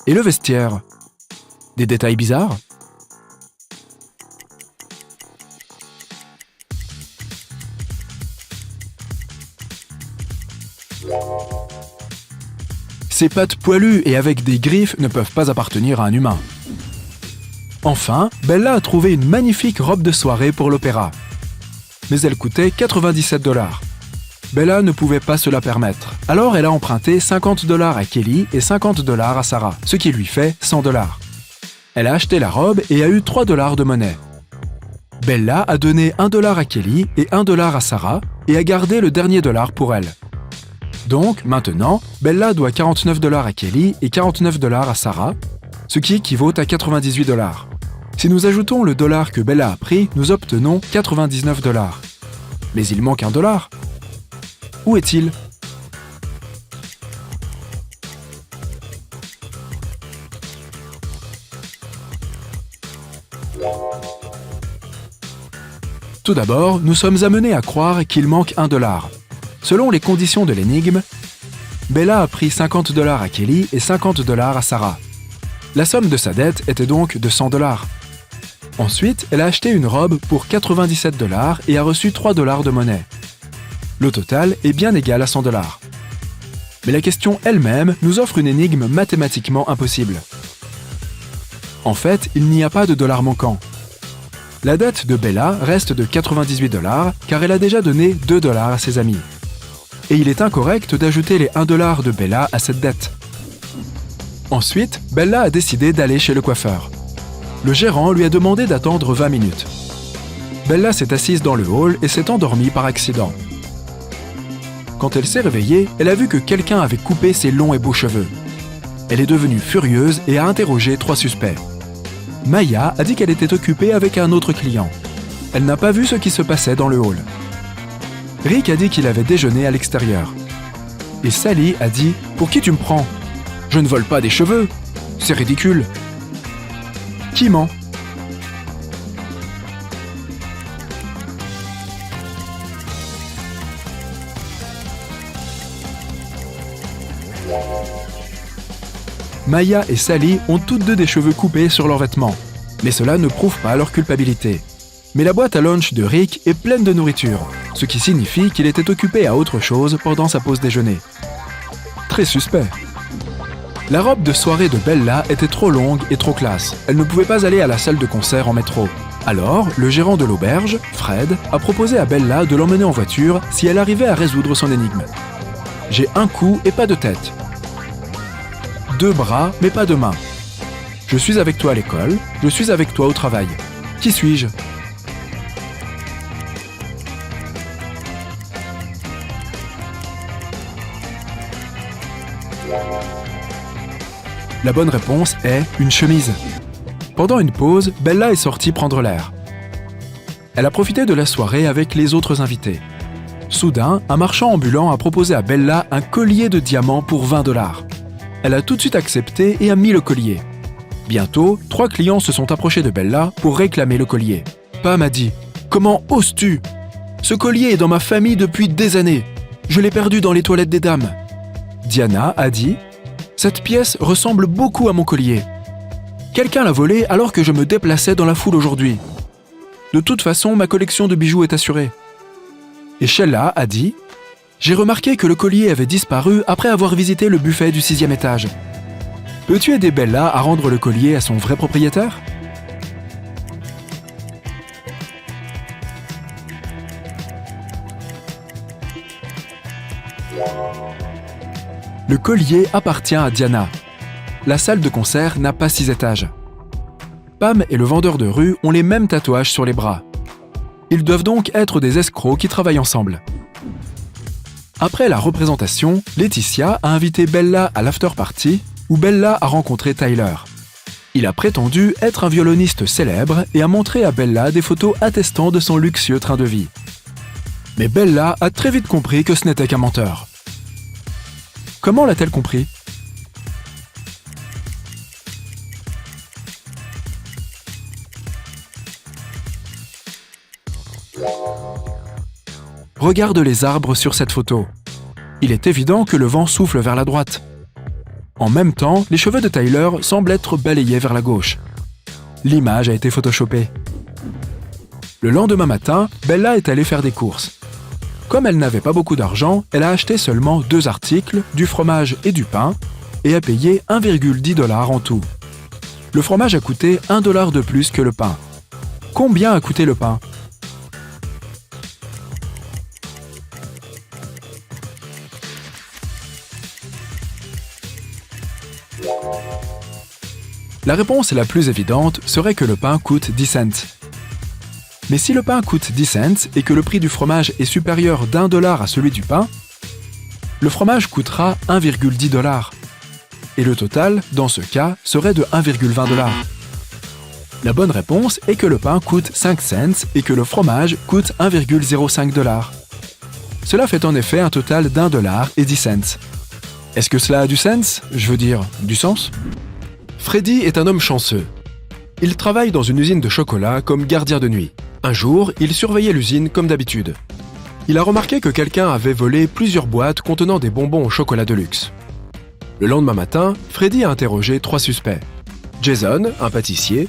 Et le vestiaire? Des détails bizarres? Ses pattes poilues et avec des griffes ne peuvent pas appartenir à un humain. Enfin, Bella a trouvé une magnifique robe de soirée pour l'opéra. Mais elle coûtait 97 $. Bella ne pouvait pas se la permettre. Alors elle a emprunté 50 $ à Kelly et 50 $ à Sarah, ce qui lui fait 100 $. Elle a acheté la robe et a eu 3 $ de monnaie. Bella a donné 1 $ à Kelly et 1 $ à Sarah et a gardé le dernier dollar pour elle. Donc, maintenant, Bella doit 49 $ à Kelly et 49 $ à Sarah, ce qui équivaut à 98 $. Si nous ajoutons le dollar que Bella a pris, nous obtenons 99 $. Mais il manque un dollar. Où est-il? Tout d'abord, nous sommes amenés à croire qu'il manque un dollar. Selon les conditions de l'énigme, Bella a pris 50 $ à Kelly et 50 $ à Sarah. La somme de sa dette était donc de 100 $. Ensuite, elle a acheté une robe pour 97 $ et a reçu 3 $ de monnaie. Le total est bien égal à 100 $. Mais la question elle-même nous offre une énigme mathématiquement impossible. En fait, il n'y a pas de dollar manquant. La dette de Bella reste de 98 $ car elle a déjà donné 2 $ à ses amis. Et il est incorrect d'ajouter les 1 $ de Bella à cette dette. Ensuite, Bella a décidé d'aller chez le coiffeur. Le gérant lui a demandé d'attendre 20 minutes. Bella s'est assise dans le hall et s'est endormie par accident. Quand elle s'est réveillée, elle a vu que quelqu'un avait coupé ses longs et beaux cheveux. Elle est devenue furieuse et a interrogé 3 suspects. Maya a dit qu'elle était occupée avec un autre client. Elle n'a pas vu ce qui se passait dans le hall. Rick a dit qu'il avait déjeuné à l'extérieur. Et Sally a dit « Pour qui tu me prends? Je ne vole pas des cheveux. C'est ridicule. » Qui ment? Maya et Sally ont toutes deux des cheveux coupés sur leurs vêtements, mais cela ne prouve pas leur culpabilité. Mais la boîte à lunch de Rick est pleine de nourriture, ce qui signifie qu'il était occupé à autre chose pendant sa pause déjeuner. Très suspect. La robe de soirée de Bella était trop longue et trop classe. Elle ne pouvait pas aller à la salle de concert en métro. Alors, le gérant de l'auberge, Fred, a proposé à Bella de l'emmener en voiture si elle arrivait à résoudre son énigme. J'ai un cou et pas de tête. 2 bras mais pas de mains. Je suis avec toi à l'école, je suis avec toi au travail. Qui suis-je? La bonne réponse est une chemise. Pendant une pause, Bella est sortie prendre l'air. Elle a profité de la soirée avec les autres invités. Soudain, un marchand ambulant a proposé à Bella un collier de diamants pour 20 $. Elle a tout de suite accepté et a mis le collier. Bientôt, 3 clients se sont approchés de Bella pour réclamer le collier. Pam a dit « Comment oses-tu? Ce collier est dans ma famille depuis des années. Je l'ai perdu dans les toilettes des dames. » Diana a dit « Cette pièce ressemble beaucoup à mon collier. Quelqu'un l'a volé alors que je me déplaçais dans la foule aujourd'hui. De toute façon, ma collection de bijoux est assurée. » Et Sheila a dit « J'ai remarqué que le collier avait disparu après avoir visité le buffet du 6e étage. Peux-tu aider Bella à rendre le collier à son vrai propriétaire ?» Le collier appartient à Diana. La salle de concert n'a pas 6 étages. Pam et le vendeur de rue ont les mêmes tatouages sur les bras. Ils doivent donc être des escrocs qui travaillent ensemble. Après la représentation, Laetitia a invité Bella à l'after-party où Bella a rencontré Tyler. Il a prétendu être un violoniste célèbre et a montré à Bella des photos attestant de son luxueux train de vie. Mais Bella a très vite compris que ce n'était qu'un menteur. Comment l'a-t-elle compris ? Regarde les arbres sur cette photo. Il est évident que le vent souffle vers la droite. En même temps, les cheveux de Tyler semblent être balayés vers la gauche. L'image a été photoshopée. Le lendemain matin, Bella est allée faire des courses. Comme elle n'avait pas beaucoup d'argent, elle a acheté seulement 2 articles, du fromage et du pain, et a payé 1,10 $ en tout. Le fromage a coûté 1 $ de plus que le pain. Combien a coûté le pain? La réponse la plus évidente serait que le pain coûte 10 cents. Mais si le pain coûte 10 cents et que le prix du fromage est supérieur d'1 $ à celui du pain, le fromage coûtera 1,10 $. Et le total, dans ce cas, serait de 1,20 $. La bonne réponse est que le pain coûte 5 cents et que le fromage coûte 1,05 $. Cela fait en effet un total d'1 $ et 10 cents. Est-ce que cela a du sens? Je veux dire, du sens? Freddy est un homme chanceux. Il travaille dans une usine de chocolat comme gardien de nuit. Un jour, il surveillait l'usine comme d'habitude. Il a remarqué que quelqu'un avait volé plusieurs boîtes contenant des bonbons au chocolat de luxe. Le lendemain matin, Freddy a interrogé 3 suspects. Jason, un pâtissier,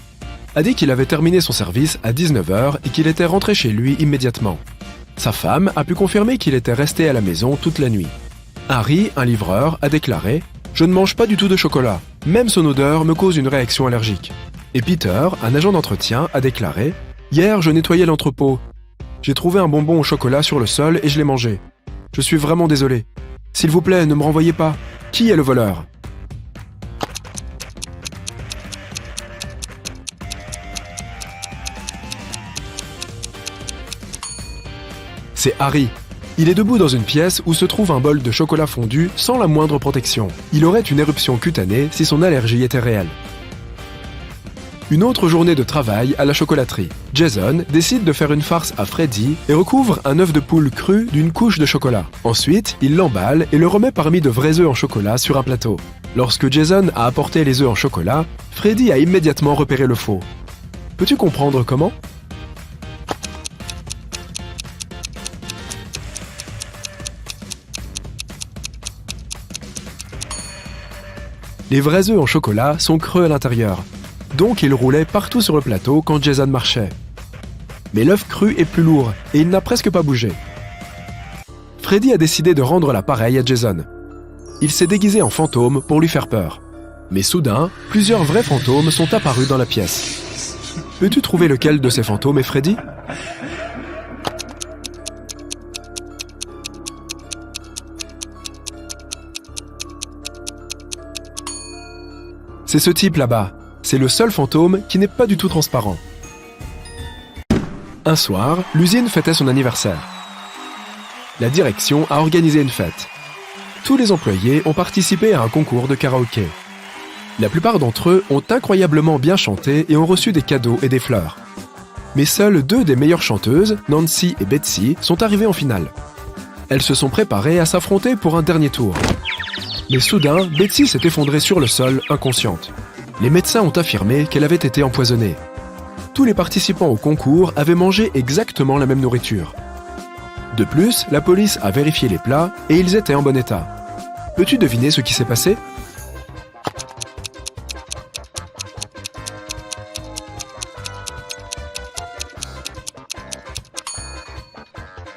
a dit qu'il avait terminé son service à 19 h et qu'il était rentré chez lui immédiatement. Sa femme a pu confirmer qu'il était resté à la maison toute la nuit. Harry, un livreur, a déclaré « Je ne mange pas du tout de chocolat. Même son odeur me cause une réaction allergique. » Et Peter, un agent d'entretien, a déclaré « Hier, je nettoyais l'entrepôt. J'ai trouvé un bonbon au chocolat sur le sol et je l'ai mangé. Je suis vraiment désolé. S'il vous plaît, ne me renvoyez pas. Qui est le voleur ?» C'est Harry. Il est debout dans une pièce où se trouve un bol de chocolat fondu sans la moindre protection. Il aurait une éruption cutanée si son allergie était réelle. Une autre journée de travail à la chocolaterie. Jason décide de faire une farce à Freddy et recouvre un œuf de poule cru d'une couche de chocolat. Ensuite, il l'emballe et le remet parmi de vrais œufs en chocolat sur un plateau. Lorsque Jason a apporté les œufs en chocolat, Freddy a immédiatement repéré le faux. Peux-tu comprendre comment? Les vrais œufs en chocolat sont creux à l'intérieur, donc ils roulaient partout sur le plateau quand Jason marchait. Mais l'œuf cru est plus lourd et il n'a presque pas bougé. Freddy a décidé de rendre l'appareil à Jason. Il s'est déguisé en fantôme pour lui faire peur. Mais soudain, plusieurs vrais fantômes sont apparus dans la pièce. Peux-tu trouver lequel de ces fantômes est Freddy? C'est ce type là-bas. C'est le seul fantôme qui n'est pas du tout transparent. Un soir, l'usine fêtait son anniversaire. La direction a organisé une fête. Tous les employés ont participé à un concours de karaoké. La plupart d'entre eux ont incroyablement bien chanté et ont reçu des cadeaux et des fleurs. Mais seules 2 des meilleures chanteuses, Nancy et Betsy, sont arrivées en finale. Elles se sont préparées à s'affronter pour un dernier tour. Mais soudain, Betsy s'est effondrée sur le sol, inconsciente. Les médecins ont affirmé qu'elle avait été empoisonnée. Tous les participants au concours avaient mangé exactement la même nourriture. De plus, la police a vérifié les plats et ils étaient en bon état. Peux-tu deviner ce qui s'est passé?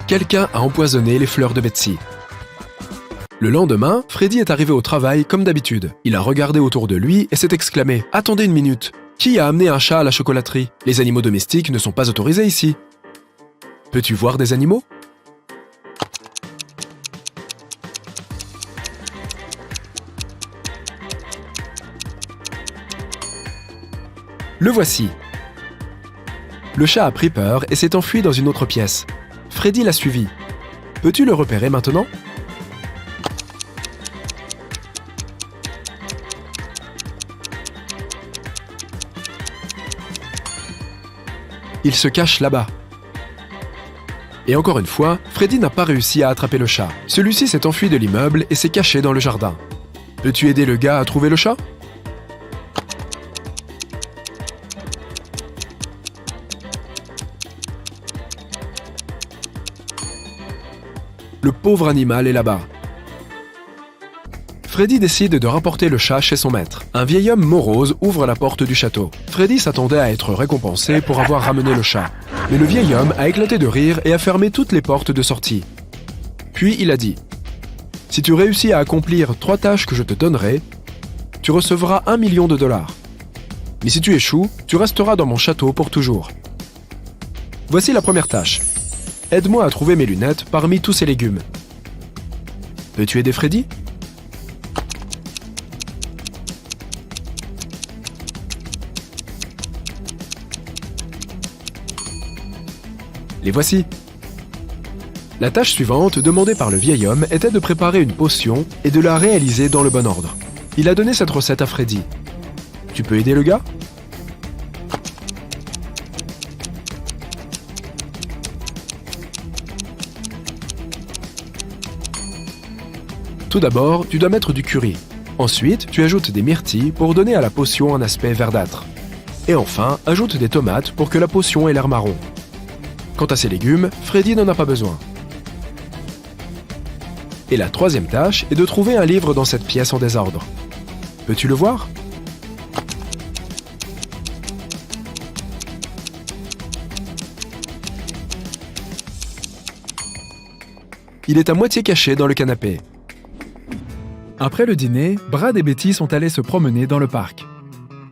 Quelqu'un a empoisonné les fleurs de Betsy. Le lendemain, Freddy est arrivé au travail comme d'habitude. Il a regardé autour de lui et s'est exclamé « Attendez une minute, qui a amené un chat à la chocolaterie? Les animaux domestiques ne sont pas autorisés ici. » Peux-tu voir des animaux? Le voici. Le chat a pris peur et s'est enfui dans une autre pièce. Freddy l'a suivi. Peux-tu le repérer maintenant? Il se cache là-bas. Et encore une fois, Freddy n'a pas réussi à attraper le chat. Celui-ci s'est enfui de l'immeuble et s'est caché dans le jardin. Peux-tu aider le gars à trouver le chat? Le pauvre animal est là-bas. Freddy décide de rapporter le chat chez son maître. Un vieil homme morose ouvre la porte du château. Freddy s'attendait à être récompensé pour avoir ramené le chat. Mais le vieil homme a éclaté de rire et a fermé toutes les portes de sortie. Puis il a dit « Si tu réussis à accomplir 3 tâches que je te donnerai, tu recevras 1 million de dollars. Mais si tu échoues, tu resteras dans mon château pour toujours. Voici la première tâche. Aide-moi à trouver mes lunettes parmi tous ces légumes. Peux-tu aider Freddy ? Les voici. La tâche suivante, demandée par le vieil homme, était de préparer une potion et de la réaliser dans le bon ordre. Il a donné cette recette à Freddy. Tu peux aider le gars ? Tout d'abord, tu dois mettre du curry. Ensuite, tu ajoutes des myrtilles pour donner à la potion un aspect verdâtre. Et enfin, ajoute des tomates pour que la potion ait l'air marron. Quant à ces légumes, Freddy n'en a pas besoin. Et la troisième tâche est de trouver un livre dans cette pièce en désordre. Peux-tu le voir ? Il est à moitié caché dans le canapé. Après le dîner, Brad et Betty sont allés se promener dans le parc.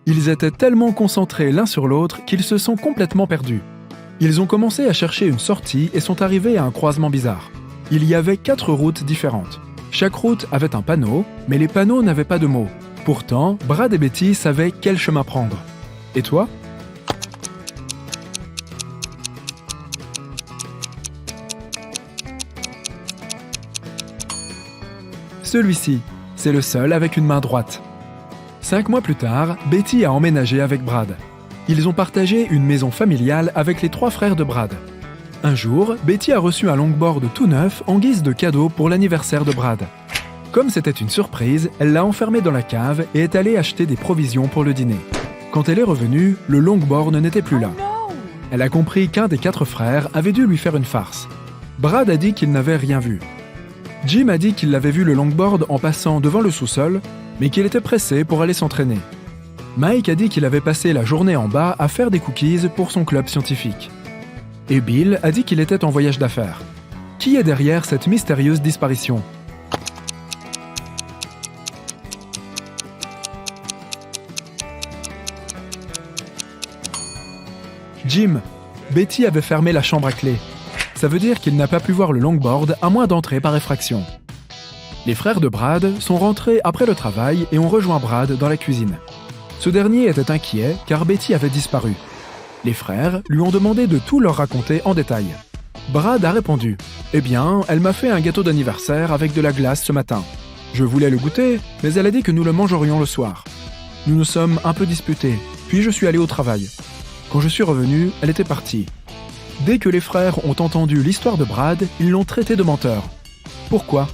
Ils étaient tellement concentrés l'un sur l'autre qu'ils se sont complètement perdus. Ils ont commencé à chercher une sortie et sont arrivés à un croisement bizarre. Il y avait 4 routes différentes. Chaque route avait un panneau, mais les panneaux n'avaient pas de mots. Pourtant, Brad et Betty savaient quel chemin prendre. Et toi ? Celui-ci, c'est le seul avec une main droite. 5 mois plus tard, Betty a emménagé avec Brad. Ils ont partagé une maison familiale avec les 3 frères de Brad. Un jour, Betty a reçu un longboard tout neuf en guise de cadeau pour l'anniversaire de Brad. Comme c'était une surprise, elle l'a enfermé dans la cave et est allée acheter des provisions pour le dîner. Quand elle est revenue, le longboard n'était plus là. Elle a compris qu'un des 4 frères avait dû lui faire une farce. Brad a dit qu'il n'avait rien vu. Jim a dit qu'il avait vu le longboard en passant devant le sous-sol, mais qu'il était pressé pour aller s'entraîner. Mike a dit qu'il avait passé la journée en bas à faire des cookies pour son club scientifique. Et Bill a dit qu'il était en voyage d'affaires. Qui est derrière cette mystérieuse disparition ? Jim, Betty avait fermé la chambre à clé. Ça veut dire qu'il n'a pas pu voir le longboard à moins d'entrer par effraction. Les frères de Brad sont rentrés après le travail et ont rejoint Brad dans la cuisine. Ce dernier était inquiet car Betty avait disparu. Les frères lui ont demandé de tout leur raconter en détail. Brad a répondu « Eh bien, elle m'a fait un gâteau d'anniversaire avec de la glace ce matin. Je voulais le goûter, mais elle a dit que nous le mangerions le soir. Nous nous sommes un peu disputés, puis je suis allé au travail. Quand je suis revenu, elle était partie. Dès que les frères ont entendu l'histoire de Brad, ils l'ont traité de menteur. Pourquoi ?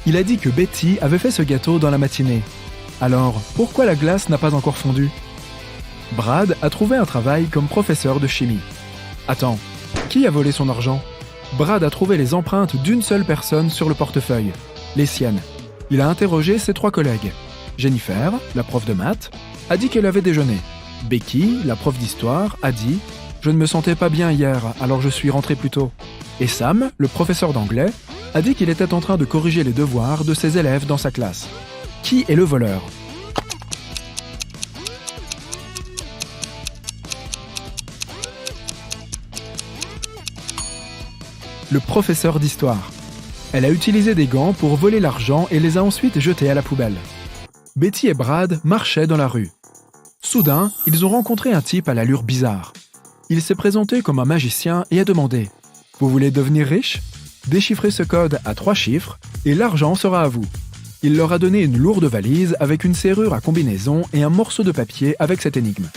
Il a dit que Betty avait fait ce gâteau dans la matinée. Alors, pourquoi la glace n'a pas encore fondu ? Brad a trouvé un travail comme professeur de chimie. Attends, qui a volé son argent ? Brad a trouvé les empreintes d'une seule personne sur le portefeuille, les siennes. Il a interrogé ses 3 collègues. Jennifer, la prof de maths, a dit qu'elle avait déjeuné. Becky, la prof d'histoire, a dit « Je ne me sentais pas bien hier, alors je suis rentré plus tôt. » Et Sam, le professeur d'anglais, a dit qu'il était en train de corriger les devoirs de ses élèves dans sa classe. Qui est le voleur ? Le professeur d'histoire. Elle a utilisé des gants pour voler l'argent et les a ensuite jetés à la poubelle. Betty et Brad marchaient dans la rue. Soudain, ils ont rencontré un type à l'allure bizarre. Il s'est présenté comme un magicien et a demandé « Vous voulez devenir riche ? Déchiffrez ce code à 3 chiffres et l'argent sera à vous. » Il leur a donné une lourde valise avec une serrure à combinaison et un morceau de papier avec cette énigme.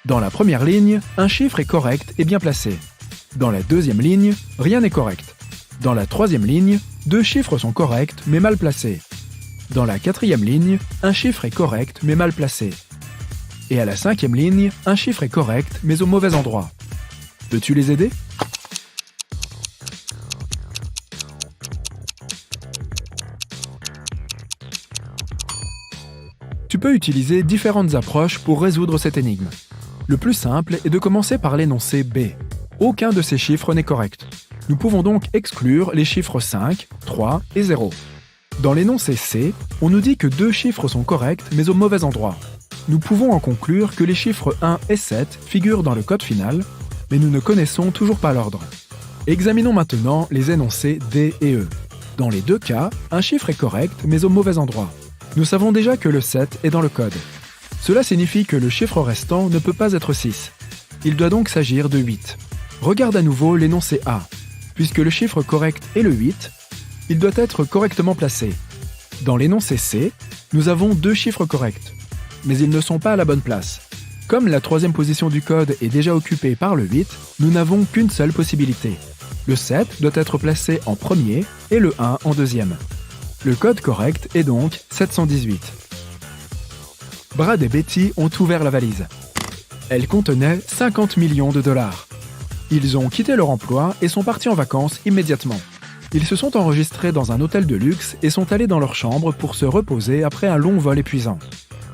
Dans la première ligne, un chiffre est correct et bien placé. Dans la deuxième ligne, rien n'est correct. Dans la troisième ligne, 2 chiffres sont corrects mais mal placés. Dans la quatrième ligne, un chiffre est correct mais mal placé. Et à la 5e ligne, un chiffre est correct mais au mauvais endroit. Peux-tu les aider? Tu peux utiliser différentes approches pour résoudre cette énigme. Le plus simple est de commencer par l'énoncé B. Aucun de ces chiffres n'est correct. Nous pouvons donc exclure les chiffres 5, 3 et 0. Dans l'énoncé C, on nous dit que 2 chiffres sont corrects mais au mauvais endroit. Nous pouvons en conclure que les chiffres 1 et 7 figurent dans le code final, mais nous ne connaissons toujours pas l'ordre. Examinons maintenant les énoncés D et E. Dans les deux cas, un chiffre est correct mais au mauvais endroit. Nous savons déjà que le 7 est dans le code. Cela signifie que le chiffre restant ne peut pas être 6. Il doit donc s'agir de 8. Regarde à nouveau l'énoncé A. Puisque le chiffre correct est le 8, il doit être correctement placé. Dans l'énoncé C, nous avons 2 chiffres corrects, mais ils ne sont pas à la bonne place. Comme la troisième position du code est déjà occupée par le 8, nous n'avons qu'une seule possibilité. Le 7 doit être placé en premier et le 1 en deuxième. Le code correct est donc 718. Brad et Betty ont ouvert la valise. Elle contenait 50 millions de dollars. Ils ont quitté leur emploi et sont partis en vacances immédiatement. Ils se sont enregistrés dans un hôtel de luxe et sont allés dans leur chambre pour se reposer après un long vol épuisant.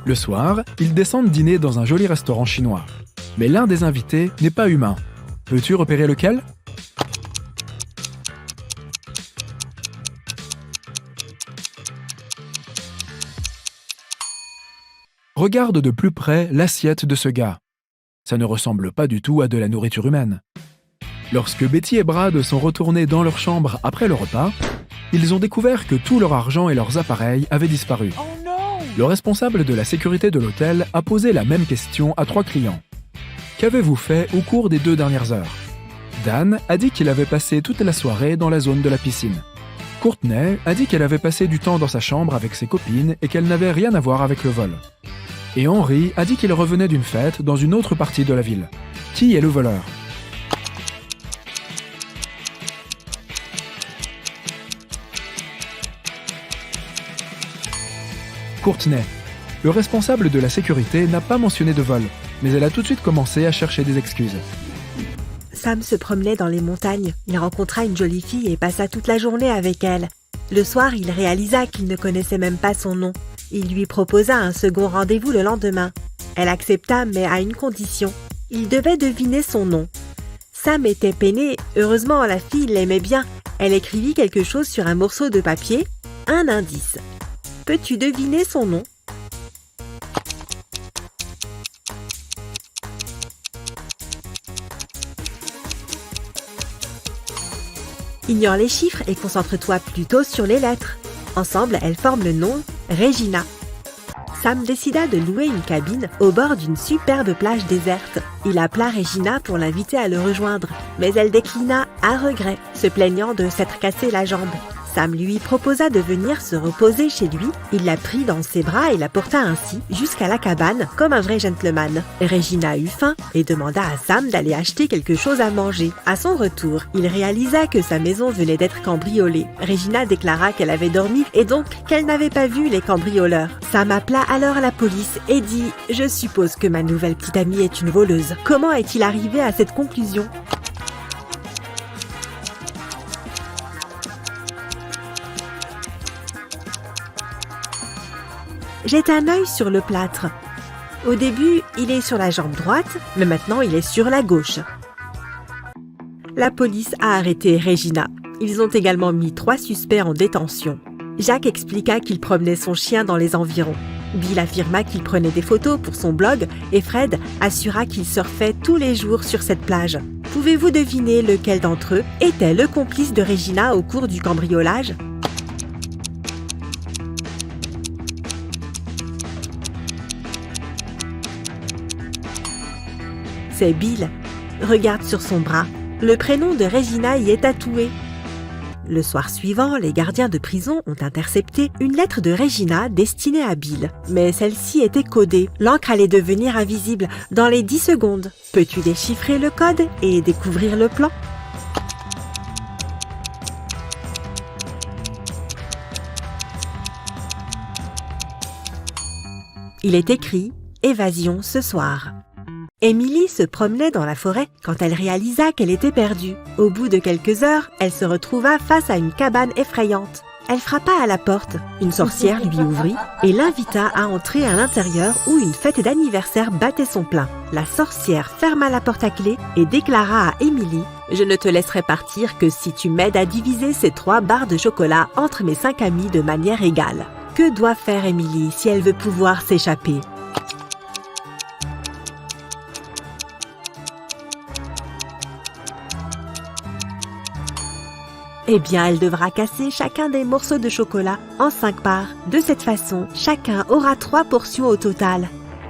Le soir, ils descendent dîner dans un joli restaurant chinois. Mais l'un des invités n'est pas humain. Peux-tu repérer lequel? Regarde de plus près l'assiette de ce gars. Ça ne ressemble pas du tout à de la nourriture humaine. Lorsque Betty et Brad sont retournés dans leur chambre après le repas, ils ont découvert que tout leur argent et leurs appareils avaient disparu. Oh non! Le responsable de la sécurité de l'hôtel a posé la même question à 3 clients. Qu'avez-vous fait au cours des 2 dernières heures? Dan a dit qu'il avait passé toute la soirée dans la zone de la piscine. Courtney a dit qu'elle avait passé du temps dans sa chambre avec ses copines et qu'elle n'avait rien à voir avec le vol. Et Henry a dit qu'il revenait d'une fête dans une autre partie de la ville. Qui est le voleur? Courtney. Le responsable de la sécurité n'a pas mentionné de vol, mais elle a tout de suite commencé à chercher des excuses. Sam se promenait dans les montagnes. Il rencontra une jolie fille et passa toute la journée avec elle. Le soir, il réalisa qu'il ne connaissait même pas son nom. Il lui proposa un second rendez-vous le lendemain. Elle accepta, mais à une condition. Il devait deviner son nom. Sam était peiné. Heureusement, la fille l'aimait bien. Elle écrivit quelque chose sur un morceau de papier, un indice. Peux-tu deviner son nom? Ignore les chiffres et concentre-toi plutôt sur les lettres. Ensemble, elles forment le nom Regina. Sam décida de louer une cabine au bord d'une superbe plage déserte. Il appela Regina pour l'inviter à le rejoindre, mais elle déclina à regret, se plaignant de s'être cassé la jambe. Sam lui proposa de venir se reposer chez lui. Il la prit dans ses bras et la porta ainsi jusqu'à la cabane comme un vrai gentleman. Regina eut faim et demanda à Sam d'aller acheter quelque chose à manger. À son retour, il réalisa que sa maison venait d'être cambriolée. Regina déclara qu'elle avait dormi et donc qu'elle n'avait pas vu les cambrioleurs. Sam appela alors la police et dit « Je suppose que ma nouvelle petite amie est une voleuse. Comment est-il arrivé à cette conclusion ?» Jette un œil sur le plâtre. Au début, il est sur la jambe droite, mais maintenant il est sur la gauche. La police a arrêté Regina. Ils ont également mis 3 suspects en détention. Jacques expliqua qu'il promenait son chien dans les environs. Bill affirma qu'il prenait des photos pour son blog et Fred assura qu'il surfait tous les jours sur cette plage. Pouvez-vous deviner lequel d'entre eux était le complice de Regina au cours du cambriolage ? C'est Bill. Regarde sur son bras. Le prénom de Regina y est tatoué. Le soir suivant, les gardiens de prison ont intercepté une lettre de Regina destinée à Bill. Mais celle-ci était codée. L'encre allait devenir invisible dans les 10 secondes. Peux-tu déchiffrer le code et découvrir le plan ? Il est écrit « Évasion ce soir ». Émilie se promenait dans la forêt quand elle réalisa qu'elle était perdue. Au bout de quelques heures, elle se retrouva face à une cabane effrayante. Elle frappa à la porte. Une sorcière lui ouvrit et l'invita à entrer à l'intérieur où une fête d'anniversaire battait son plein. La sorcière ferma la porte à clé et déclara à Émilie « Je ne te laisserai partir que si tu m'aides à diviser ces 3 barres de chocolat entre mes 5 amis de manière égale. » Que doit faire Émilie si elle veut pouvoir s'échapper? Eh bien, elle devra casser chacun des morceaux de chocolat en 5 parts. De cette façon, chacun aura 3 portions au total.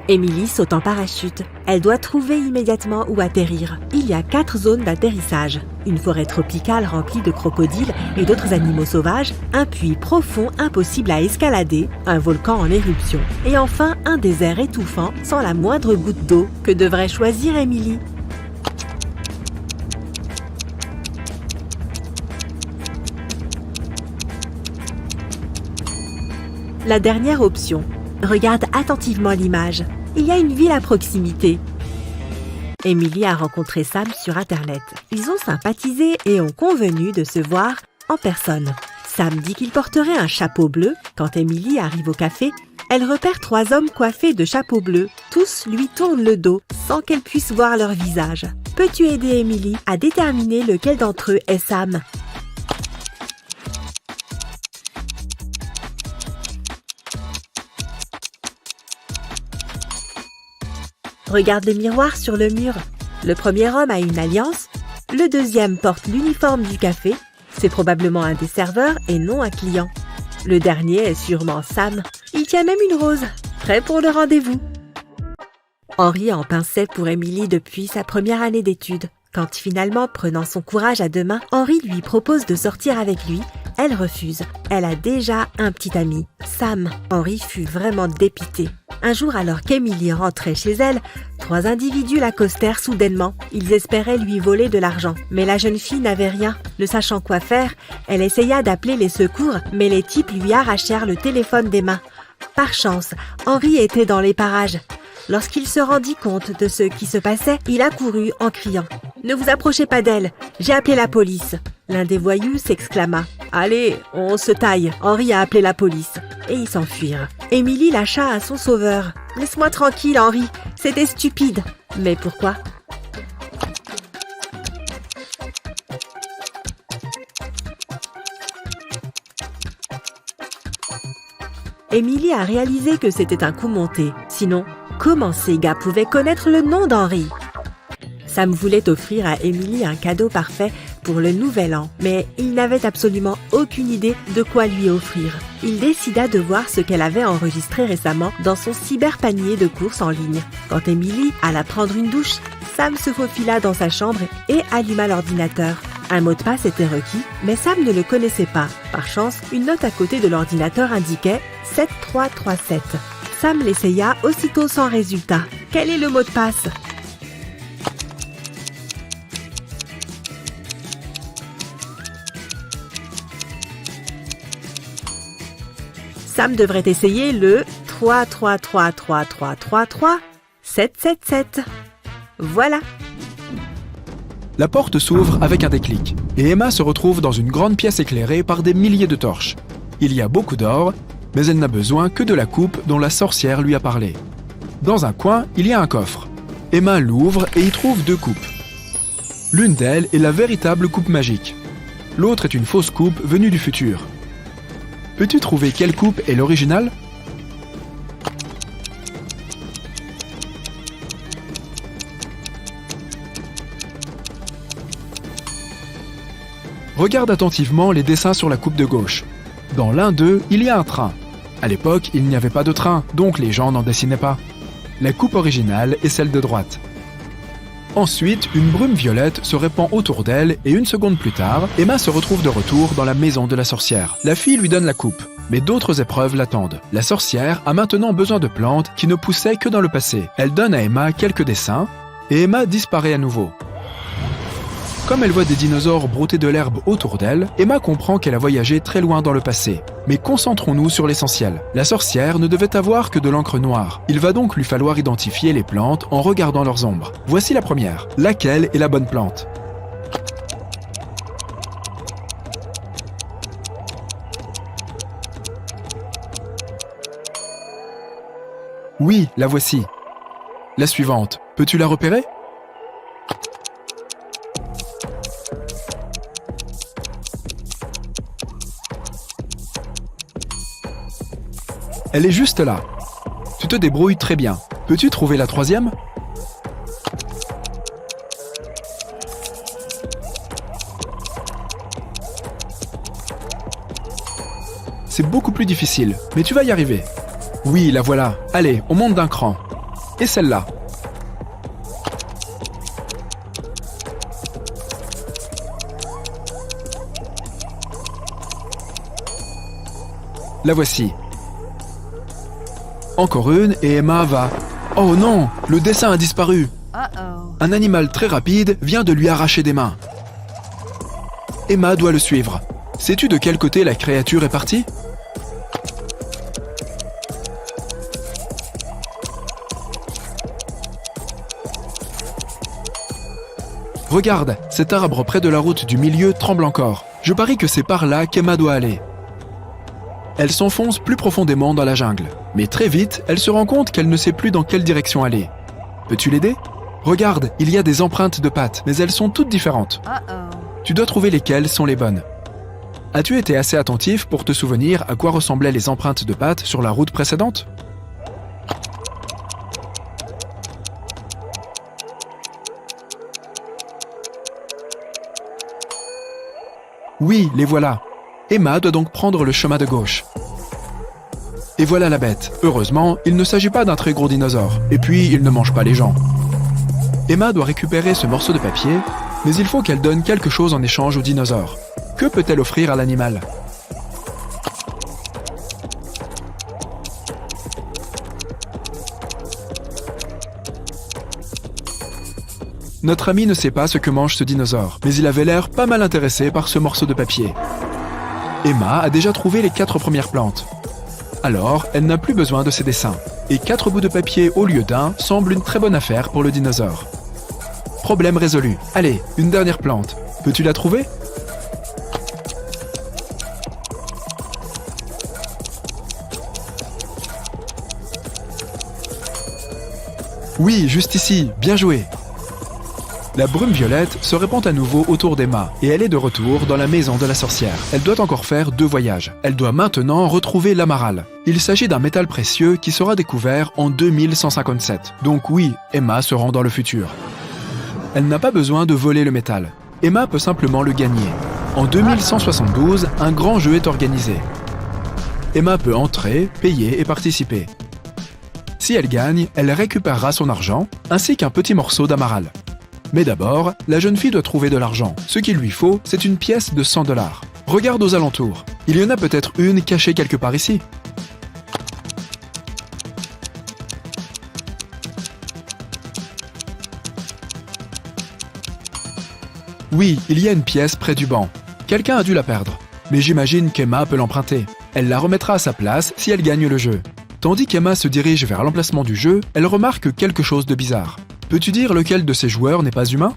Émilie saute en parachute. Elle doit trouver immédiatement où atterrir. Il y a 4 zones d'atterrissage. Une forêt tropicale remplie de crocodiles et d'autres animaux sauvages, un puits profond impossible à escalader, un volcan en éruption, et enfin un désert étouffant sans la moindre goutte d'eau. Que devrait choisir Émilie? La dernière option. Regarde attentivement l'image. Il y a une ville à proximité. Émilie a rencontré Sam sur Internet. Ils ont sympathisé et ont convenu de se voir en personne. Sam dit qu'il porterait un chapeau bleu. Quand Émilie arrive au café, elle repère 3 hommes coiffés de chapeaux bleus. Tous lui tournent le dos sans qu'elle puisse voir leur visage. Peux-tu aider Émilie à déterminer lequel d'entre eux est Sam? Regarde le miroir sur le mur. Le premier homme a une alliance, le deuxième porte l'uniforme du café, c'est probablement un des serveurs et non un client. Le dernier est sûrement Sam. Il tient même une rose, prêt pour le rendez-vous. Henri en pinçait pour Émilie depuis sa première année d'études. Quand finalement, prenant son courage à 2 mains, Henri lui propose de sortir avec lui, elle refuse. Elle a déjà un petit ami, Sam. Henri fut vraiment dépité. Un jour, alors qu'Émilie rentrait chez elle, 3 individus l'accostèrent soudainement. Ils espéraient lui voler de l'argent. Mais la jeune fille n'avait rien. Ne sachant quoi faire, elle essaya d'appeler les secours, mais les types lui arrachèrent le téléphone des mains. Par chance, Henri était dans les parages. Lorsqu'il se rendit compte de ce qui se passait, il accourut en criant « Ne vous approchez pas d'elle, j'ai appelé la police !» L'un des voyous s'exclama « Allez, on se taille !» Henri a appelé la police et ils s'enfuirent. Émilie lâcha à son sauveur « Laisse-moi tranquille, Henri, c'était stupide !» Mais pourquoi? Émilie a réalisé que c'était un coup monté. Sinon, comment ces gars pouvaient connaître le nom d'Henri? Sam voulait offrir à Émilie un cadeau parfait pour le nouvel an, mais il n'avait absolument aucune idée de quoi lui offrir. Il décida de voir ce qu'elle avait enregistré récemment dans son cyberpanier de courses en ligne. Quand Émilie alla prendre une douche, Sam se faufila dans sa chambre et alluma l'ordinateur. Un mot de passe était requis, mais Sam ne le connaissait pas. Par chance, une note à côté de l'ordinateur indiquait 7337. Sam l'essaya aussitôt sans résultat. Quel est le mot de passe? Sam devrait essayer le 33333333777. Voilà. La porte s'ouvre avec un déclic, et Emma se retrouve dans une grande pièce éclairée par des milliers de torches. Il y a beaucoup d'or, mais elle n'a besoin que de la coupe dont la sorcière lui a parlé. Dans un coin, il y a un coffre. Emma l'ouvre et y trouve 2 coupes. L'une d'elles est la véritable coupe magique. L'autre est une fausse coupe venue du futur. Peux-tu trouver quelle coupe est l'original? Regarde attentivement les dessins sur la coupe de gauche. Dans l'un d'eux, il y a un train. À l'époque, il n'y avait pas de train, donc les gens n'en dessinaient pas. La coupe originale est celle de droite. Ensuite, une brume violette se répand autour d'elle et 1 seconde plus tard, Emma se retrouve de retour dans la maison de la sorcière. La fille lui donne la coupe, mais d'autres épreuves l'attendent. La sorcière a maintenant besoin de plantes qui ne poussaient que dans le passé. Elle donne à Emma quelques dessins et Emma disparaît à nouveau. Comme elle voit des dinosaures brouter de l'herbe autour d'elle, Emma comprend qu'elle a voyagé très loin dans le passé. Mais concentrons-nous sur l'essentiel. La sorcière ne devait avoir que de l'encre noire. Il va donc lui falloir identifier les plantes en regardant leurs ombres. Voici la première. Laquelle est la bonne plante? Oui, la voici. La suivante. Peux-tu la repérer? Elle est juste là. Tu te débrouilles très bien. Peux-tu trouver la troisième? C'est beaucoup plus difficile, mais tu vas y arriver. Oui, la voilà. Allez, on monte d'un cran. Et celle-là. La voici. Encore une et Emma va... Oh non, le dessin a disparu. Un animal très rapide vient de lui arracher des mains. Emma doit le suivre. Sais-tu de quel côté la créature est partie? Regarde, cet arbre près de la route du milieu tremble encore. Je parie que c'est par là qu'Emma doit aller. Elle s'enfonce plus profondément dans la jungle. Mais très vite, elle se rend compte qu'elle ne sait plus dans quelle direction aller. Peux-tu l'aider? Regarde, il y a des empreintes de pattes, mais elles sont toutes différentes. Tu dois trouver lesquelles sont les bonnes. As-tu été assez attentif pour te souvenir à quoi ressemblaient les empreintes de pattes sur la route précédente? Oui, les voilà. Emma doit donc prendre le chemin de gauche. Et voilà la bête. Heureusement, il ne s'agit pas d'un très gros dinosaure. Et puis, il ne mange pas les gens. Emma doit récupérer ce morceau de papier, mais il faut qu'elle donne quelque chose en échange au dinosaure. Que peut-elle offrir à l'animal? Notre ami ne sait pas ce que mange ce dinosaure, mais il avait l'air pas mal intéressé par ce morceau de papier. Emma a déjà trouvé les 4 premières plantes. Alors, elle n'a plus besoin de ses dessins. Et 4 bouts de papier au lieu d'un semble une très bonne affaire pour le dinosaure. Problème résolu. Allez, une dernière plante. Peux-tu la trouver? Oui, juste ici. Bien joué. La brume violette se répand à nouveau autour d'Emma et elle est de retour dans la maison de la sorcière. Elle doit encore faire 2 voyages. Elle doit maintenant retrouver l'amaral. Il s'agit d'un métal précieux qui sera découvert en 2157. Donc oui, Emma se rend dans le futur. Elle n'a pas besoin de voler le métal. Emma peut simplement le gagner. En 2172, un grand jeu est organisé. Emma peut entrer, payer et participer. Si elle gagne, elle récupérera son argent ainsi qu'un petit morceau d'amaral. Mais d'abord, la jeune fille doit trouver de l'argent. Ce qu'il lui faut, c'est une pièce de 100 $. Regarde aux alentours. Il y en a peut-être une cachée quelque part ici. Oui, il y a une pièce près du banc. Quelqu'un a dû la perdre. Mais j'imagine qu'Emma peut l'emprunter. Elle la remettra à sa place si elle gagne le jeu. Tandis qu'Emma se dirige vers l'emplacement du jeu, elle remarque quelque chose de bizarre. Peux-tu dire lequel de ces joueurs n'est pas humain?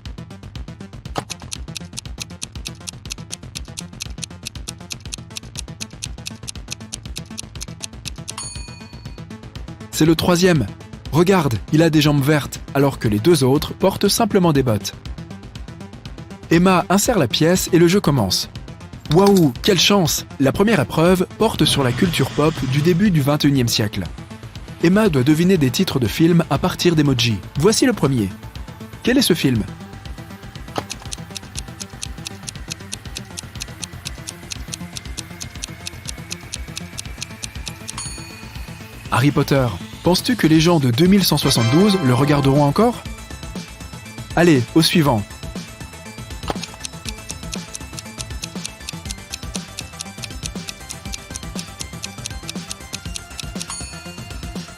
C'est le 3e. Regarde, il a des jambes vertes, alors que les 2 autres portent simplement des bottes. Emma insère la pièce et le jeu commence. Waouh, quelle chance! La première épreuve porte sur la culture pop du début du XXIe siècle. Emma doit deviner des titres de films à partir d'emoji. Voici le premier. Quel est ce film? Harry Potter. Penses-tu que les gens de 2172 le regarderont encore? Allez, au suivant.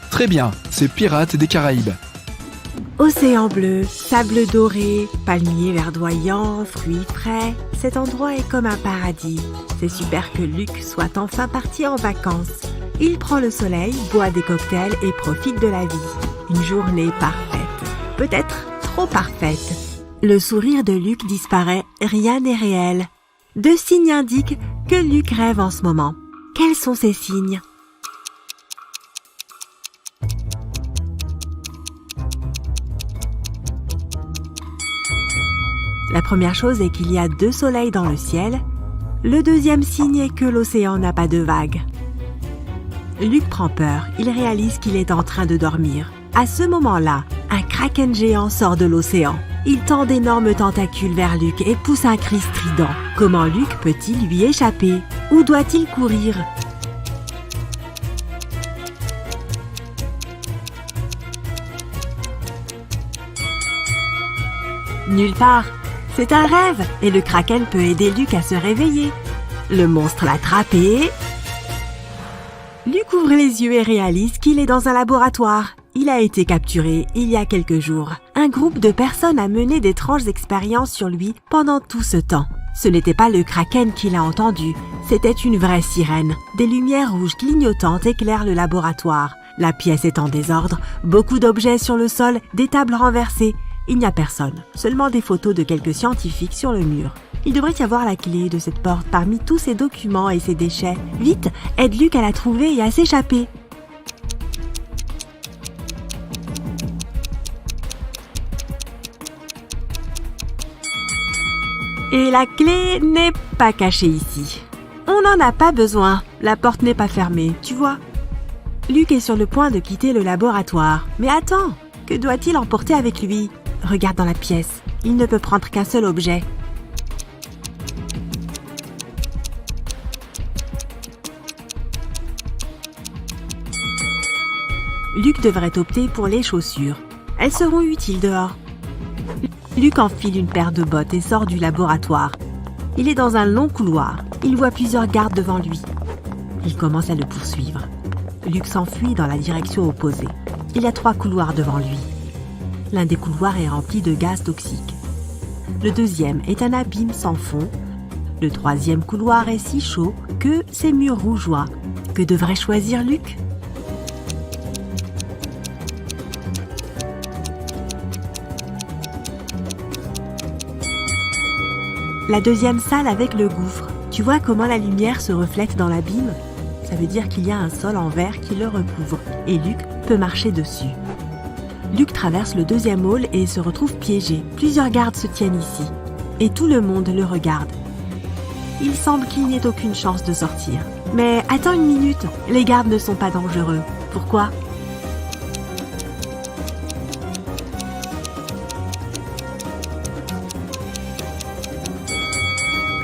Très bien, c'est Pirates des Caraïbes. Océan bleu, sable doré, palmiers verdoyants, fruits frais, cet endroit est comme un paradis. C'est super que Luke soit enfin parti en vacances. Il prend le soleil, boit des cocktails et profite de la vie. Une journée parfaite. Peut-être trop parfaite. Le sourire de Luke disparaît, rien n'est réel. 2 signes indiquent que Luke rêve en ce moment. Quels sont ces signes ? La première chose est qu'il y a 2 soleils dans le ciel. Le deuxième signe est que l'océan n'a pas de vagues. Luke prend peur, il réalise qu'il est en train de dormir. À ce moment-là, un kraken géant sort de l'océan. Il tend d'énormes tentacules vers Luke et pousse un cri strident. Comment Luke peut-il lui échapper ? Où doit-il courir ? Nulle part. C'est un rêve et le kraken peut aider Luke à se réveiller. Le monstre l'attrape et... Luke ouvre les yeux et réalise qu'il est dans un laboratoire. Il a été capturé il y a quelques jours. Un groupe de personnes a mené d'étranges expériences sur lui pendant tout ce temps. Ce n'était pas le kraken qu'il a entendu, c'était une vraie sirène. Des lumières rouges clignotantes éclairent le laboratoire. La pièce est en désordre, beaucoup d'objets sur le sol, des tables renversées. Il n'y a personne, seulement des photos de quelques scientifiques sur le mur. Il devrait y avoir la clé de cette porte parmi tous ces documents et ces déchets. Vite, aide Luke à la trouver et à s'échapper. Et la clé n'est pas cachée ici. On n'en a pas besoin, la porte n'est pas fermée, tu vois. Luke est sur le point de quitter le laboratoire. Mais attends, que doit-il emporter avec lui ? Regarde dans la pièce, il ne peut prendre qu'un seul objet. Luke devrait opter pour les chaussures. Elles seront utiles dehors. Luke enfile une paire de bottes et sort du laboratoire. Il est dans un long couloir. Il voit plusieurs gardes devant lui. Il commence à le poursuivre. Luke s'enfuit dans la direction opposée. Il y a 3 couloirs devant lui. L'un des couloirs est rempli de gaz toxiques. Le deuxième est un abîme sans fond. Le troisième couloir est si chaud que ses murs rougeoient. Que devrait choisir Luke ? La deuxième salle avec le gouffre. Tu vois comment la lumière se reflète dans l'abîme ? Ça veut dire qu'il y a un sol en verre qui le recouvre et Luke peut marcher dessus. Luke traverse le deuxième hall et se retrouve piégé. Plusieurs gardes se tiennent ici et tout le monde le regarde. Il semble qu'il n'y ait aucune chance de sortir. Mais attends une minute, les gardes ne sont pas dangereux. Pourquoi ?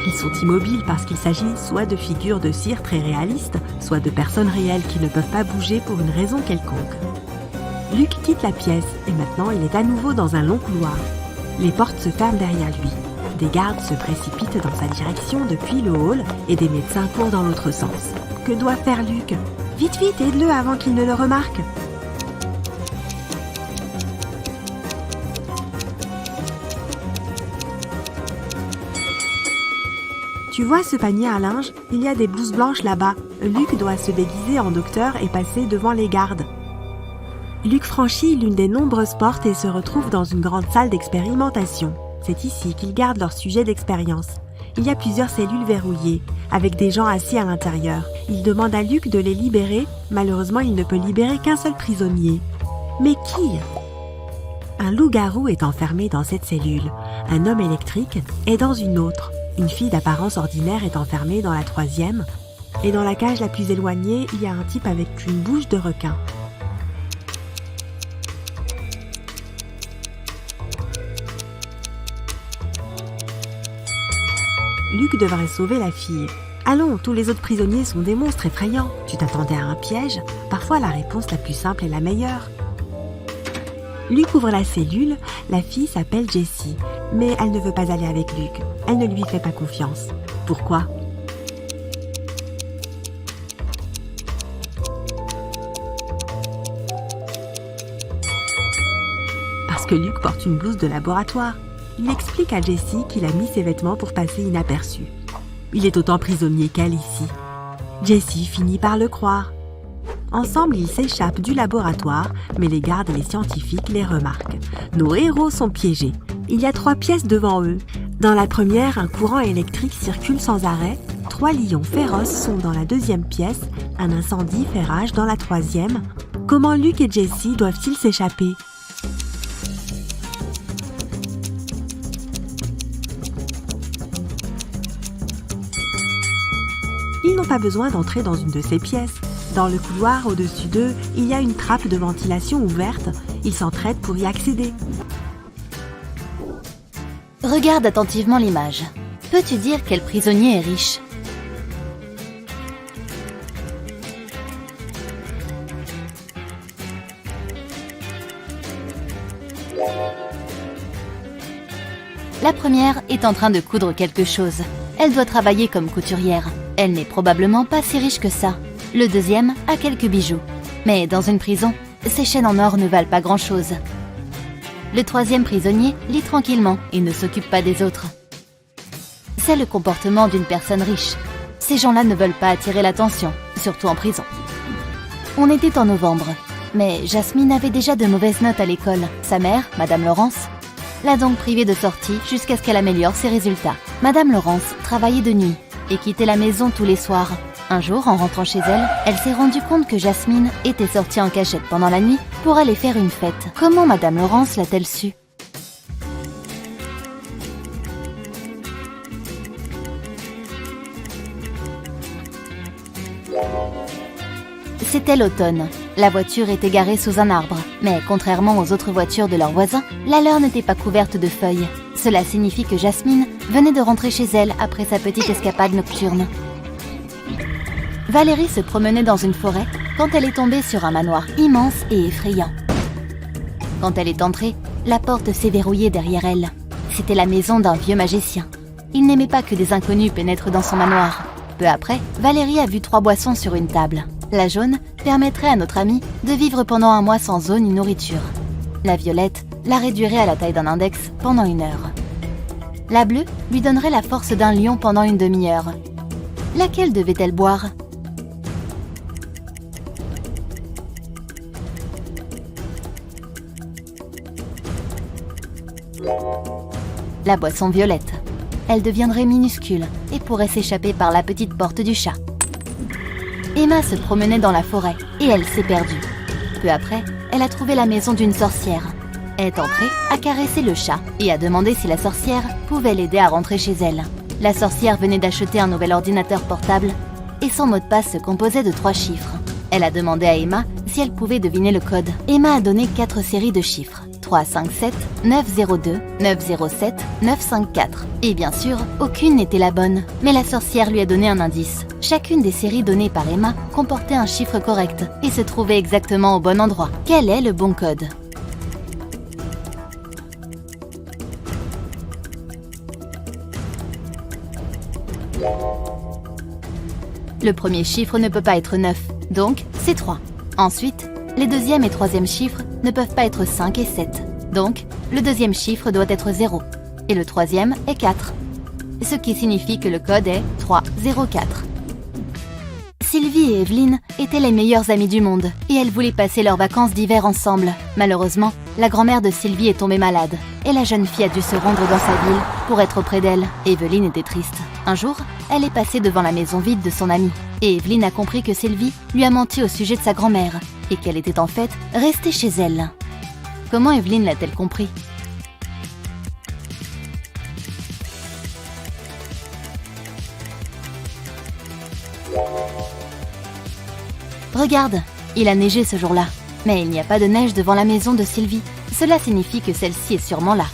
Ils sont immobiles parce qu'il s'agit soit de figures de cire très réalistes, soit de personnes réelles qui ne peuvent pas bouger pour une raison quelconque. Luke quitte la pièce et maintenant il est à nouveau dans un long couloir. Les portes se ferment derrière lui. Des gardes se précipitent dans sa direction depuis le hall et des médecins courent dans l'autre sens. Que doit faire Luke ? Vite, vite, aide-le avant qu'il ne le remarque. Tu vois ce panier à linge ? Il y a des blouses blanches là-bas. Luke doit se déguiser en docteur et passer devant les gardes. Luke franchit l'une des nombreuses portes et se retrouve dans une grande salle d'expérimentation. C'est ici qu'ils gardent leurs sujets d'expérience. Il y a plusieurs cellules verrouillées, avec des gens assis à l'intérieur. Il demande à Luke de les libérer. Malheureusement, il ne peut libérer qu'un seul prisonnier. Mais qui ? Un loup-garou est enfermé dans cette cellule. Un homme électrique est dans une autre. Une fille d'apparence ordinaire est enfermée dans la 3e. Et dans la cage la plus éloignée, il y a un type avec une bouche de requin. Luke devrait sauver la fille. Allons, tous les autres prisonniers sont des monstres effrayants. Tu t'attendais à un piège ? Parfois, la réponse la plus simple est la meilleure. Luke ouvre la cellule. La fille s'appelle Jessie, mais elle ne veut pas aller avec Luke. Elle ne lui fait pas confiance. Pourquoi ? Parce parce que Luke porte une blouse de laboratoire. Il explique à Jessie qu'il a mis ses vêtements pour passer inaperçu. Il est autant prisonnier qu'elle ici. Jessie finit par le croire. Ensemble, ils s'échappent du laboratoire, mais les gardes et les scientifiques les remarquent. Nos héros sont piégés. Il y a 3 pièces devant eux. Dans la première, un courant électrique circule sans arrêt. 3 lions féroces sont dans la deuxième pièce. Un incendie fait rage dans la troisième. Comment Luke et Jessie doivent-ils s'échapper ? Ils n'ont pas besoin d'entrer dans une de ces pièces. Dans le couloir au-dessus d'eux, il y a une trappe de ventilation ouverte. Ils s'entraident pour y accéder. Regarde attentivement l'image. Peux-tu dire quel prisonnier est riche ? La première est en train de coudre quelque chose. Elle doit travailler comme couturière. Elle n'est probablement pas si riche que ça. Le deuxième a quelques bijoux. Mais dans une prison, ces chaînes en or ne valent pas grand-chose. Le troisième prisonnier lit tranquillement et ne s'occupe pas des autres. C'est le comportement d'une personne riche. Ces gens-là ne veulent pas attirer l'attention, surtout en prison. On était en novembre, mais Jasmine avait déjà de mauvaises notes à l'école. Sa mère, Madame Laurence, l'a donc privée de sortie jusqu'à ce qu'elle améliore ses résultats. Madame Laurence travaillait de nuit et quittait la maison tous les soirs. Un jour, en rentrant chez elle, elle s'est rendue compte que Jasmine était sortie en cachette pendant la nuit pour aller faire une fête. Comment Madame Laurence l'a-t-elle su ? C'était l'automne. La voiture était garée sous un arbre. Mais contrairement aux autres voitures de leurs voisins, la leur n'était pas couverte de feuilles. Cela signifie que Jasmine venait de rentrer chez elle après sa petite escapade nocturne. Valérie se promenait dans une forêt quand elle est tombée sur un manoir immense et effrayant. Quand elle est entrée, la porte s'est verrouillée derrière elle. C'était la maison d'un vieux magicien. Il n'aimait pas que des inconnus pénètrent dans son manoir. Peu après, Valérie a vu 3 boissons sur une table. La jaune permettrait à notre amie de vivre pendant 1 mois sans eau ni nourriture. La violette la réduirait à la taille d'un index pendant 1 heure. La bleue lui donnerait la force d'un lion pendant 1 demi-heure. Laquelle devait-elle boire ? La boisson violette. Elle deviendrait minuscule et pourrait s'échapper par la petite porte du chat. Emma se promenait dans la forêt et elle s'est perdue. Peu après, elle a trouvé la maison d'une sorcière. Elle est entrée, a caressé le chat et a demandé si la sorcière pouvait l'aider à rentrer chez elle. La sorcière venait d'acheter un nouvel ordinateur portable et son mot de passe se composait de 3 chiffres. Elle a demandé à Emma si elle pouvait deviner le code. Emma a donné 4 séries de chiffres. 357, 902, 907, 954. Et bien sûr, aucune n'était la bonne. Mais la sorcière lui a donné un indice. Chacune des séries données par Emma comportait un chiffre correct et se trouvait exactement au bon endroit. Quel est le bon code ? Le premier chiffre ne peut pas être 9, donc c'est 3. Ensuite, les deuxième et troisième chiffres ne peuvent pas être 5 et 7. Donc, le deuxième chiffre doit être 0. Et le troisième est 4. Ce qui signifie que le code est 304. Sylvie et Evelyne étaient les meilleures amies du monde et elles voulaient passer leurs vacances d'hiver ensemble. Malheureusement, la grand-mère de Sylvie est tombée malade et la jeune fille a dû se rendre dans sa ville pour être auprès d'elle. Evelyne était triste. Un jour, elle est passée devant la maison vide de son amie et Evelyne a compris que Sylvie lui a menti au sujet de sa grand-mère et qu'elle était en fait restée chez elle. Comment Evelyne l'a-t-elle compris ? Regarde, il a neigé ce jour-là, mais il n'y a pas de neige devant la maison de Sylvie. Cela signifie que celle-ci est sûrement là.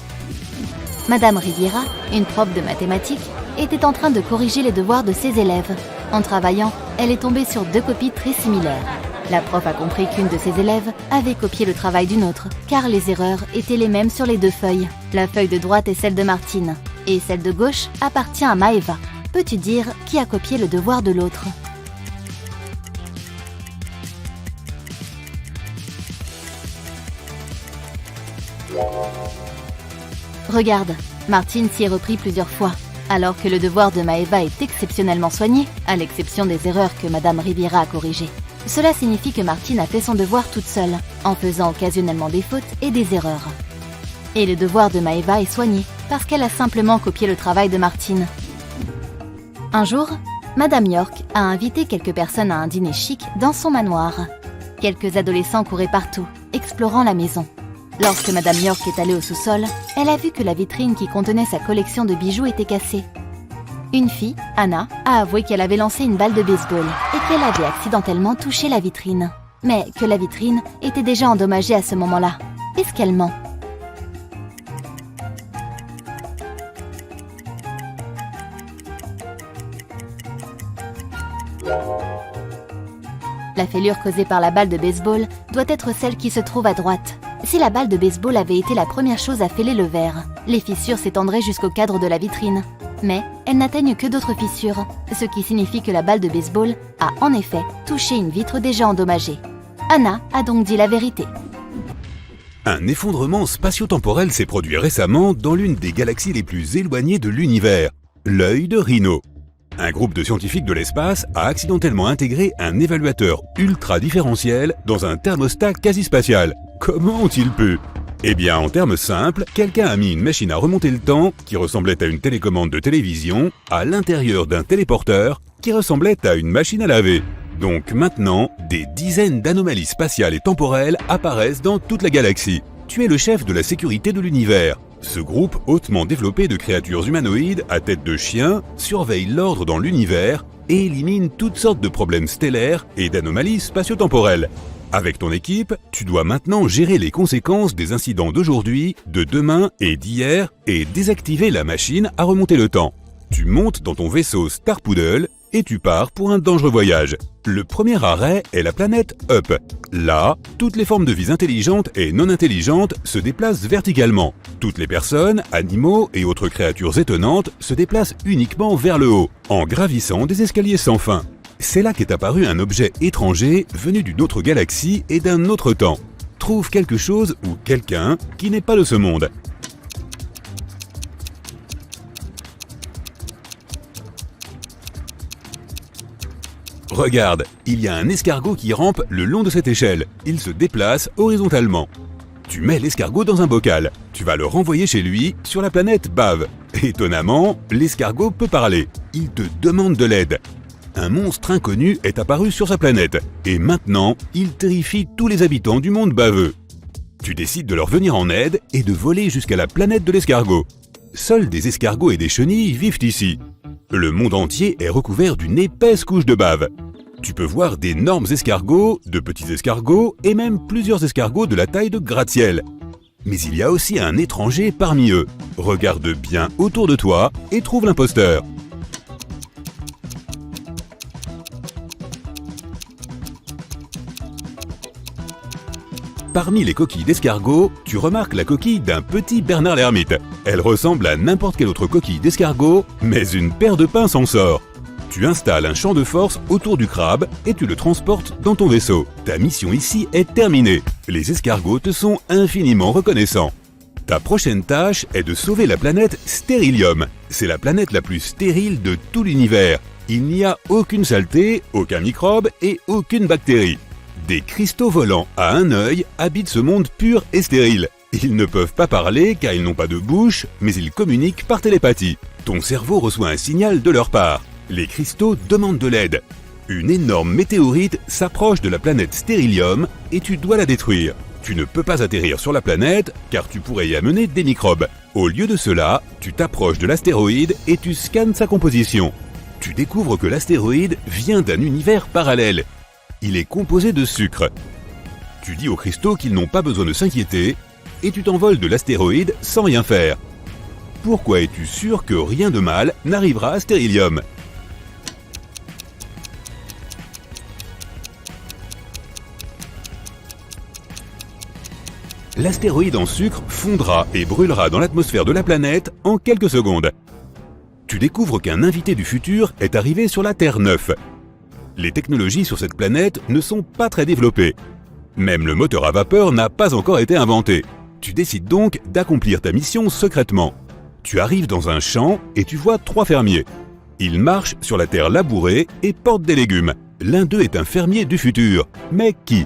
Madame Riviera, une prof de mathématiques, était en train de corriger les devoirs de ses élèves. En travaillant, elle est tombée sur 2 copies très similaires. La prof a compris qu'une de ses élèves avait copié le travail d'une autre, car les erreurs étaient les mêmes sur les 2 feuilles. La feuille de droite est celle de Martine, et celle de gauche appartient à Maëva. Peux-tu dire qui a copié le devoir de l'autre ? Regarde, Martine s'y est repris plusieurs fois, alors que le devoir de Maeva est exceptionnellement soigné, à l'exception des erreurs que Madame Riviera a corrigées. Cela signifie que Martine a fait son devoir toute seule, en faisant occasionnellement des fautes et des erreurs. Et le devoir de Maeva est soigné, parce qu'elle a simplement copié le travail de Martine. Un jour, Madame York a invité quelques personnes à un dîner chic dans son manoir. Quelques adolescents couraient partout, explorant la maison. Lorsque Madame York est allée au sous-sol, elle a vu que la vitrine qui contenait sa collection de bijoux était cassée. Une fille, Anna, a avoué qu'elle avait lancé une balle de baseball et qu'elle avait accidentellement touché la vitrine. Mais que la vitrine était déjà endommagée à ce moment-là. Est-ce qu'elle ment? La fêlure causée par la balle de baseball doit être celle qui se trouve à droite. Si la balle de baseball avait été la première chose à fêler le verre, les fissures s'étendraient jusqu'au cadre de la vitrine. Mais elles n'atteignent que d'autres fissures, ce qui signifie que la balle de baseball a en effet touché une vitre déjà endommagée. Anna a donc dit la vérité. Un effondrement spatio-temporel s'est produit récemment dans l'une des galaxies les plus éloignées de l'univers, l'œil de Rhino. Un groupe de scientifiques de l'espace a accidentellement intégré un évaluateur ultra différentiel dans un thermostat quasi spatial. Comment ont-ils pu? Eh bien, en termes simples, quelqu'un a mis une machine à remonter le temps, qui ressemblait à une télécommande de télévision, à l'intérieur d'un téléporteur, qui ressemblait à une machine à laver. Donc maintenant, des dizaines d'anomalies spatiales et temporelles apparaissent dans toute la galaxie. Tu es le chef de la sécurité de l'univers. Ce groupe hautement développé de créatures humanoïdes à tête de chien surveille l'ordre dans l'univers et élimine toutes sortes de problèmes stellaires et d'anomalies spatio-temporelles. Avec ton équipe, tu dois maintenant gérer les conséquences des incidents d'aujourd'hui, de demain et d'hier et désactiver la machine à remonter le temps. Tu montes dans ton vaisseau Star Poodle et tu pars pour un dangereux voyage. Le premier arrêt est la planète Up. Là, toutes les formes de vie intelligentes et non intelligentes se déplacent verticalement. Toutes les personnes, animaux et autres créatures étonnantes se déplacent uniquement vers le haut, en gravissant des escaliers sans fin. C'est là qu'est apparu un objet étranger venu d'une autre galaxie et d'un autre temps. Trouve quelque chose ou quelqu'un qui n'est pas de ce monde. Regarde, il y a un escargot qui rampe le long de cette échelle. Il se déplace horizontalement. Tu mets l'escargot dans un bocal. Tu vas le renvoyer chez lui sur la planète Bave. Étonnamment, l'escargot peut parler. Il te demande de l'aide. Un monstre inconnu est apparu sur sa planète. Et maintenant, il terrifie tous les habitants du monde baveux. Tu décides de leur venir en aide et de voler jusqu'à la planète de l'escargot. Seuls des escargots et des chenilles vivent ici. Le monde entier est recouvert d'une épaisse couche de bave. Tu peux voir d'énormes escargots, de petits escargots et même plusieurs escargots de la taille de gratte-ciel. Mais il y a aussi un étranger parmi eux. Regarde bien autour de toi et trouve l'imposteur. Parmi les coquilles d'escargot, tu remarques la coquille d'un petit Bernard l'ermite. Elle ressemble à n'importe quelle autre coquille d'escargot, mais une paire de pinces en sort. Tu installes un champ de force autour du crabe et tu le transportes dans ton vaisseau. Ta mission ici est terminée. Les escargots te sont infiniment reconnaissants. Ta prochaine tâche est de sauver la planète Stérilium. C'est la planète la plus stérile de tout l'univers. Il n'y a aucune saleté, aucun microbe et aucune bactérie. Des cristaux volants à un œil habitent ce monde pur et stérile. Ils ne peuvent pas parler car ils n'ont pas de bouche, mais ils communiquent par télépathie. Ton cerveau reçoit un signal de leur part. Les cristaux demandent de l'aide. Une énorme météorite s'approche de la planète Stérilium et tu dois la détruire. Tu ne peux pas atterrir sur la planète car tu pourrais y amener des microbes. Au lieu de cela, tu t'approches de l'astéroïde et tu scannes sa composition. Tu découvres que l'astéroïde vient d'un univers parallèle. Il est composé de sucre. Tu dis aux cristaux qu'ils n'ont pas besoin de s'inquiéter et tu t'envoles de l'astéroïde sans rien faire. Pourquoi es-tu sûr que rien de mal n'arrivera à Stérilium ? L'astéroïde en sucre fondra et brûlera dans l'atmosphère de la planète en quelques secondes. Tu découvres qu'un invité du futur est arrivé sur la Terre 9. Les technologies sur cette planète ne sont pas très développées. Même le moteur à vapeur n'a pas encore été inventé. Tu décides donc d'accomplir ta mission secrètement. Tu arrives dans un champ et tu vois 3 fermiers. Ils marchent sur la terre labourée et portent des légumes. L'un d'eux est un fermier du futur. Mais qui?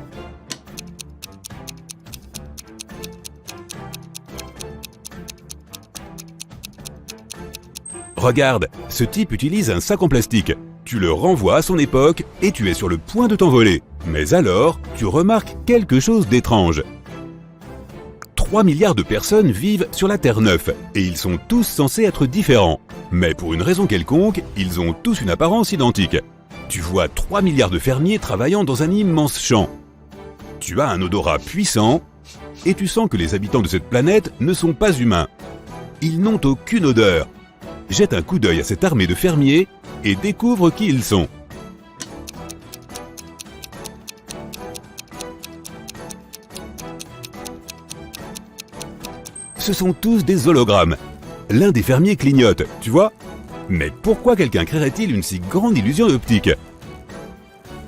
Regarde, ce type utilise un sac en plastique. Tu le renvoies à son époque et tu es sur le point de t'envoler. Mais alors, tu remarques quelque chose d'étrange. 3 milliards de personnes vivent sur la Terre neuve et ils sont tous censés être différents. Mais pour une raison quelconque, ils ont tous une apparence identique. Tu vois 3 milliards de fermiers travaillant dans un immense champ. Tu as un odorat puissant et tu sens que les habitants de cette planète ne sont pas humains. Ils n'ont aucune odeur. Jette un coup d'œil à cette armée de fermiers et découvre qui ils sont. Ce sont tous des hologrammes. L'un des fermiers clignote, tu vois? Mais pourquoi quelqu'un créerait-il une si grande illusion d'optique?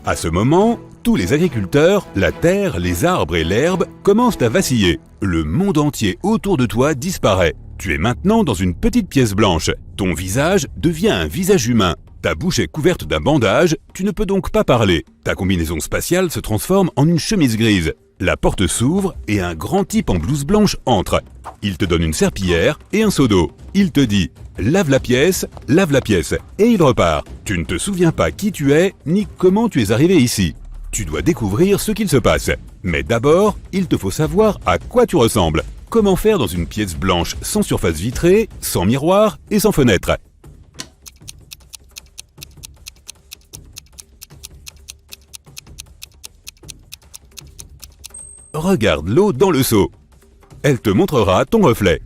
À ce moment, tous les agriculteurs, la terre, les arbres et l'herbe commencent à vaciller. Le monde entier autour de toi disparaît. Tu es maintenant dans une petite pièce blanche. Ton visage devient un visage humain. Ta bouche est couverte d'un bandage, tu ne peux donc pas parler. Ta combinaison spatiale se transforme en une chemise grise. La porte s'ouvre et un grand type en blouse blanche entre. Il te donne une serpillière et un seau d'eau. Il te dit « lave la pièce » et il repart. Tu ne te souviens pas qui tu es ni comment tu es arrivé ici. Tu dois découvrir ce qu'il se passe. Mais d'abord, il te faut savoir à quoi tu ressembles. Comment faire dans une pièce blanche sans surface vitrée, sans miroir et sans fenêtre? Regarde l'eau dans le seau. Elle te montrera ton reflet.